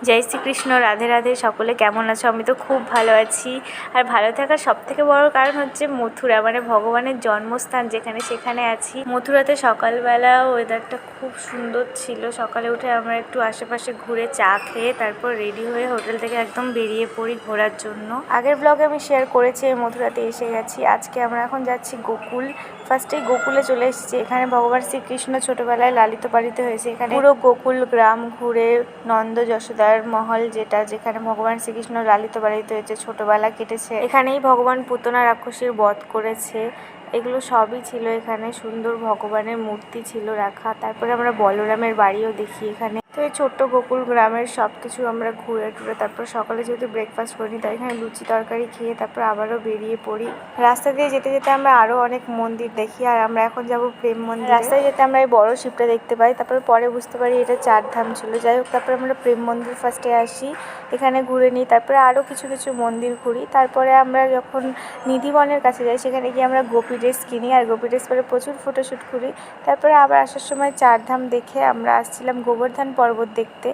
জয় শ্রীকৃষ্ণ, রাধে রাধে। সকলে কেমন আছো? আমি তো খুব ভালো আছি। আর ভালো থাকার সবথেকে বড় কারণ হচ্ছে মথুরা, মানে ভগবানের জন্মস্থান যেখানে, সেখানে আছি। মথুরাতে সকালবেলা ওয়েদারটা খুব সুন্দর ছিল। সকালে উঠে আমরা একটু আশেপাশে ঘুরে চা খেয়ে তারপর রেডি হয়ে হোটেল থেকে একদম বেরিয়ে পড়ি ঘোরার জন্য। আগের ব্লগে আমি শেয়ার করেছি মথুরাতে এসে গেছি। আজকে আমরা এখন যাচ্ছি গোকুল। ফার্স্টেই গোকুলে চলে এসেছি। এখানে ভগবান শ্রীকৃষ্ণ ছোটবেলায় লালিত পালিত হয়েছে। এখানে পুরো গোকুল গ্রাম ঘুরে নন্দ যশোদার মহল, যেখানে ভগবান শ্রীকৃষ্ণ লালিত পালিত হয়েছে, ছোটবেলা কেটেছে, এখানেই ভগবান পুতনা রাক্ষসীর বধ করেছে। এগুলো সবই ছিল এখানে। সুন্দর ভগবানের মূর্তি ছিল রাখা। তারপরে আমরা বলরামের বাড়িও দেখি এখানে। তো এই ছোট্ট গোকুল গ্রামের সব কিছু আমরা ঘুরে টুরে তারপর সকালে যেহেতু ব্রেকফাস্ট করি, তাই এখানে লুচি তরকারি খেয়ে তারপর আবারও বেরিয়ে পড়ি। রাস্তা দিয়ে যেতে যেতে আমরা আরও অনেক মন্দির দেখি। আর আমরা এখন যাব প্রেম মন্দির। রাস্তায় যেতে আমরা এই বড় শিবটা দেখতে পাই। তারপর পরে বুঝতে পারি এটা 4 ধাম ছিল। যাই হোক, তারপরে আমরা প্রেম মন্দির ফার্স্টে আসি, এখানে ঘুরে নিই। তারপরে আরও কিছু কিছু মন্দির ঘুরি। তারপরে আমরা যখন নিধিবনের কাছে যাই, সেখানে গিয়ে আমরা গোপী ড্রেস কিনি আর গোপী ড্রেস পরে প্রচুর ফটোশ্যুট করি। তারপরে আবার আসার সময় 4 ধাম দেখে আমরা আসছিলাম গোবর্ধন পর্বত দেখতে।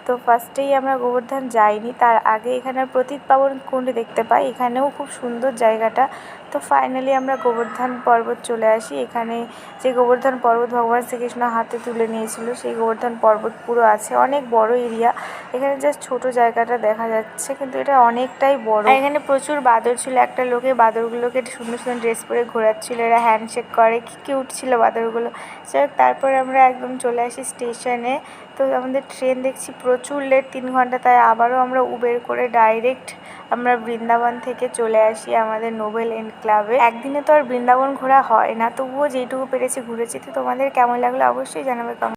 তো ফার্স্টেই আমরা গোবর্ধন যাইনি, তার আগে এখানে প্রতীত পাবন কুণ্ড দেখতে পাই। এখানেও খুব সুন্দর জায়গাটা। তো ফাইনালি আমরা গোবর্ধন পর্বত চলে আসি। এখানে যে গোবর্ধন পর্বত ভগবান শ্রীকৃষ্ণ হাতে তুলে নিয়েছিল, সেই গোবর্ধন পর্বত পুরো আছে। অনেক বড় এরিয়া। এখানে জাস্ট ছোট জায়গাটা দেখা যাচ্ছে, কিন্তু এটা অনেকটাই বড়। এখানে প্রচুর বাদর ছিল। একটা লোকে বাদরগুলোকে সুন্দর সুন্দর ড্রেস পরে ঘোরাচ্ছিল। এরা হ্যান্ডশেক করে, কি কিউট ছিল বাদরগুলো। তারপরে আমরা একদম চলে আসি স্টেশনে। তো আমাদের ট্রেন দেখছি প্রচুর লেট, 3 ঘন্টা। তাই আবারও আমরা উবের করে ডাইরেক্ট আমরা বৃন্দাবন থেকে চলে আসি আমাদের নোবেল এনক্লাভে। একদিনে তো আর বৃন্দাবন ঘোরা হয় না, তবুও যেটুকু পেরেছি ঘুরেছি। তো তোমাদের কেমন লাগলো অবশ্যই জানাবে কমেন্ট।